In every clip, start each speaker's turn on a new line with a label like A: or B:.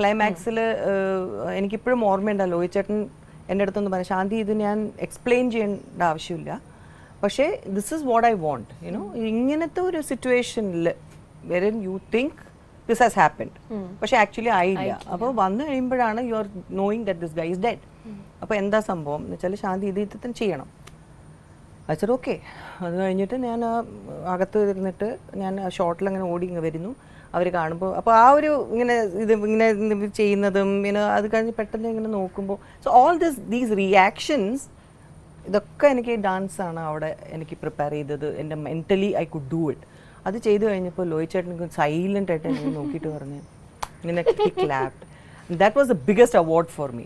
A: ക്ലൈമാക്സിൽ എനിക്കിപ്പോഴും ഓർമ്മയുണ്ട് ലോഹിത് ചേട്ടൻ എൻ്റെ അടുത്തൊന്ന് പറഞ്ഞു, ശാന്തി ഇത് ഞാൻ എക്സ്പ്ലെയിൻ ചെയ്യേണ്ട ആവശ്യമില്ല, പക്ഷേ this is what I want you know, ഇങ്ങനത്തെ ഒരു സിറ്റുവേഷനിൽ when you think this has happened പക്ഷെ ആക്ച്വലി ആയില്ല. അപ്പോൾ വന്നു കഴിയുമ്പോഴാണ് you are knowing that this guy is dead. അപ്പോൾ എന്താ സംഭവം എന്ന് വെച്ചാൽ ശാന്തി ഇത് തന്നെ ചെയ്യണം. അച്ഛൻ ഓക്കെ. അത് കഴിഞ്ഞിട്ട് ഞാൻ അകത്ത് ഇരുന്നിട്ട് ഞാൻ ഷോട്ടിൽ അങ്ങനെ ഓടി ഇങ്ങനെ വരുന്നു. അവർ കാണുമ്പോൾ അപ്പോൾ ആ ഒരു ഇങ്ങനെ ഇങ്ങനെ ചെയ്യുന്നതും പിന്നെ അത് കഴിഞ്ഞ് പെട്ടെന്ന് ഇങ്ങനെ നോക്കുമ്പോൾ സോ ഓൾ ദീസ് റിയാക്ഷൻസ് ഇതൊക്കെ എനിക്ക് ഡാൻസാണ് അവിടെ എനിക്ക് പ്രിപ്പയർ ചെയ്തത്. എൻ്റെ mentally I could do it. അത് ചെയ്ത് കഴിഞ്ഞപ്പോൾ ലോഹിത് ചേട്ടൻ സൈലൻ്റ് ആയിട്ട് എന്നെ നോക്കിയിട്ട് പറഞ്ഞു ഇങ്ങനെ clapped. That was the biggest award for me.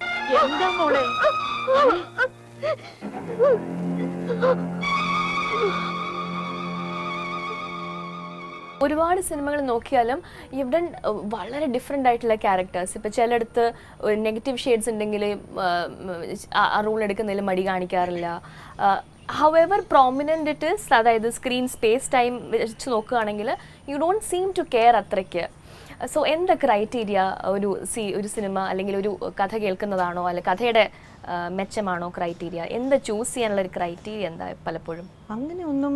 B: ഒരുപാട് സിനിമകൾ നോക്കിയാലും ഇവിടെ വളരെ ഡിഫറെൻ്റ് ആയിട്ടുള്ള ക്യാരക്ടേഴ്സ്. ഇപ്പോൾ ചിലയിടത്ത് നെഗറ്റീവ് ഷെയ്ഡ്സ് ഉണ്ടെങ്കിൽ ആ റോൾ എടുക്കുന്നതിൽ മടി കാണിക്കാറില്ല. ഹൗഎവർ പ്രോമിനൻ്റ് ഇറ്റ് ഇസ്, അതായത് സ്ക്രീൻ സ്പേസ് ടൈം വെച്ച് നോക്കുകയാണെങ്കിൽ you don't seem to care അത്രയ്ക്ക്. സോ എന്താ ക്രൈറ്റീരിയ ഒരു സിനിമ അല്ലെങ്കിൽ ഒരു കഥ കേൾക്കുന്നതാണോ അല്ലെ കഥയുടെ മെച്ചമാണോ ക്രൈറ്റീരിയ? എന്താ ചൂസ് ചെയ്യാനുള്ള ഒരു ക്രൈറ്റീരിയ എന്താ പലപ്പോഴും?
A: അങ്ങനെ ഒന്നും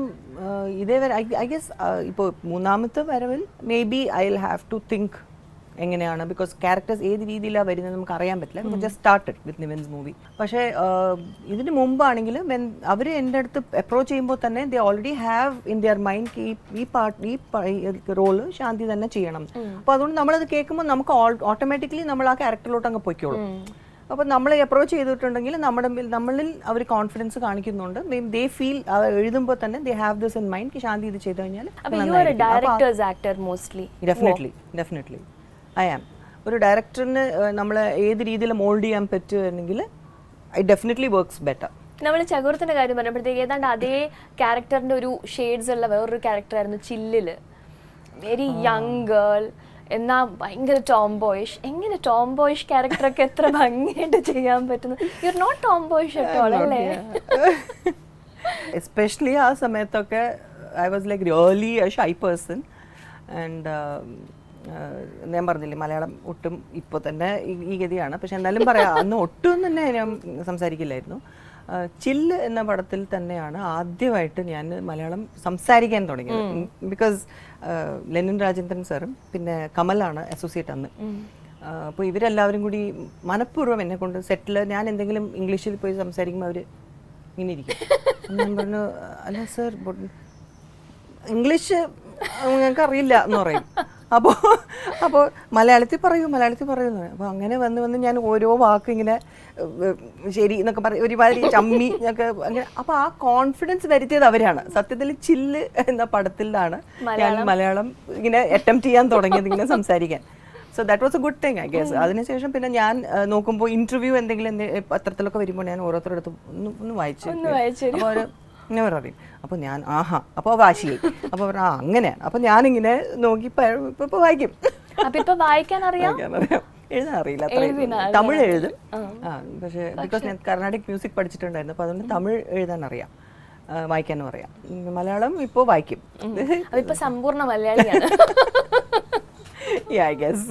A: ഇതേവരെ ഐ ഗെസ് ഇപ്പോൾ മൂന്നാമത്തെ വരവിൽ maybe I will have to think എങ്ങനെയാണ്, ബിക്കോസ് ക്യാരക്ടേഴ്സ് ഏത് രീതിയിലാണ് വരുന്നത് നമുക്ക് അറിയാൻ പറ്റില്ല. ജസ്റ്റ് സ്റ്റാർട്ടഡ് വിത്ത് നിവിൻസ് മൂവി. പക്ഷേ ഇതിന് മുമ്പാണെങ്കിൽ അവർ എൻ്റെ അടുത്ത് അപ്രോച്ച് ചെയ്യുമ്പോൾ തന്നെ they already have in their mind ഈ റോള് ശാന്തി തന്നെ ചെയ്യണം. അപ്പോൾ അതുകൊണ്ട് നമ്മളത് കേൾക്കുമ്പോൾ നമുക്ക് ഓട്ടോമാറ്റിക്കലി നമ്മൾ ആ ക്യാരക്ടറിലോട്ട് അങ്ങ് പൊയ്ക്കോളും. അപ്പോൾ നമ്മളെ അപ്രോച്ച് ചെയ്തിട്ടുണ്ടെങ്കിൽ നമ്മളിൽ അവർ കോൺഫിഡൻസ് കാണിക്കുന്നുണ്ട്. ദേ ഫീൽ എഴുതുമ്പോൾ തന്നെ they have this in mind Shanti ഇത് ചെയ്ത് കഴിഞ്ഞാൽ ഡെഫിനറ്റ്ലി ഐ ആം. ഒരു ഡയറക്ടറിന് നമ്മളെ ഏത് രീതിയിൽ മോൾഡ് ചെയ്യാൻ പറ്റുമെങ്കിൽ ഐ ഡെഫിനറ്റ്ലി വർക്ക്സ് ബെറ്റർ.
B: നമ്മൾ ചകോരത്തിന്റെ കാര്യം പറയുമ്പോഴത്തേക്ക് ഏതാണ്ട് അതേ ക്യാരക്ടറിന്റെ ഒരു ഷെയ്ഡ്സ് ഉള്ള വേറൊരു ക്യാരക്ടറായിരുന്നു ചില്ലില്. വെരി യങ് ഗേൾ, എന്നാ ഭയങ്കര ടോംബോയിഷ്. എങ്ങനെ ടോംബോയിഷ് ക്യാരക്ടറൊക്കെ എത്ര ഭംഗിയായിട്ട് ചെയ്യാൻ പറ്റുന്നു? You are not tomboyish at all അല്ലേ?
A: എസ്പെഷ്യലി ആ സമയത്തൊക്കെ I was like really a shy person. And ഞാൻ പറഞ്ഞില്ലേ മലയാളം ഒട്ടും ഇപ്പോൾ തന്നെ ഈ ഗതിയാണ്. പക്ഷെ എന്നാലും പറയാം, അന്ന് ഒട്ടും തന്നെ ഞാൻ സംസാരിക്കില്ലായിരുന്നു. ചില്ല് എന്ന പടത്തിൽ തന്നെയാണ് ആദ്യമായിട്ട് ഞാൻ മലയാളം സംസാരിക്കാൻ തുടങ്ങിയത്. ബിക്കോസ് ലെനിൻ രാജേന്ദ്രൻ സാറും പിന്നെ കമലാണ് അസോസിയേറ്റ് അന്ന്. അപ്പോൾ ഇവരെല്ലാവരും കൂടി മനഃപൂർവ്വം എന്നെ കൊണ്ട് സെറ്റിൽ ഞാൻ എന്തെങ്കിലും ഇംഗ്ലീഷിൽ പോയി സംസാരിക്കുമ്പോൾ അവർ ഇങ്ങനെ ഇരിക്കും. ഞാൻ പറഞ്ഞു, അല്ല സർ ഇംഗ്ലീഷ് ഞങ്ങൾക്ക് അറിയില്ല എന്ന് പറയും. അപ്പോൾ മലയാളത്തിൽ പറയുമെന്ന് പറയും. അപ്പോൾ അങ്ങനെ വന്ന് ഞാൻ ഓരോ വാക്കും ഇങ്ങനെ ശരി എന്നൊക്കെ പറയും, ഒരുമാതിരി ചമ്മി ഒക്കെ അങ്ങനെ. അപ്പോൾ ആ കോൺഫിഡൻസ് വരുത്തിയത് അവരാണ്. സത്യത്തിൽ ചില്ല് എന്ന പടത്തിലാണ് ഞാൻ മലയാളം ഇങ്ങനെ അറ്റംപ്റ്റ് ചെയ്യാൻ തുടങ്ങിയത്, ഇങ്ങനെ സംസാരിക്കാൻ. So that was a good thing I guess. അതിനുശേഷം പിന്നെ ഞാൻ നോക്കുമ്പോൾ ഇൻ്റർവ്യൂ എന്തെങ്കിലും പത്രത്തിലൊക്കെ വരുമ്പോൾ ഞാൻ ഓരോരുത്തരുടെ അടുത്ത് ഒന്ന് വായിച്ചു. അപ്പോൾ അവർ ഇങ്ങനെ പറയും. അപ്പോൾ ഞാൻ ആഹാ, അപ്പോൾ വാശിയായി. അപ്പോൾ പറഞ്ഞാൽ അങ്ങനെയാണ്. അപ്പോൾ ഞാനിങ്ങനെ നോക്കി ഇപ്പോൾ വായിക്കും.
B: വായിക്കാൻ അറിയാം,
A: എഴുതാൻ അറിയില്ല. തമിഴ് എഴുതും. പക്ഷേ ബിക്കോസ് ഞാൻ കർണാടിക് മ്യൂസിക് പഠിച്ചിട്ടുണ്ടായിരുന്നു. അപ്പോൾ അതുകൊണ്ട് തമിഴ് എഴുതാൻ അറിയാം, വായിക്കാനും അറിയാം. മലയാളം ഇപ്പോൾ വായിക്കും.
B: സമ്പൂർണ്ണ മലയാളിയാണ്.
A: Yeah, I guess.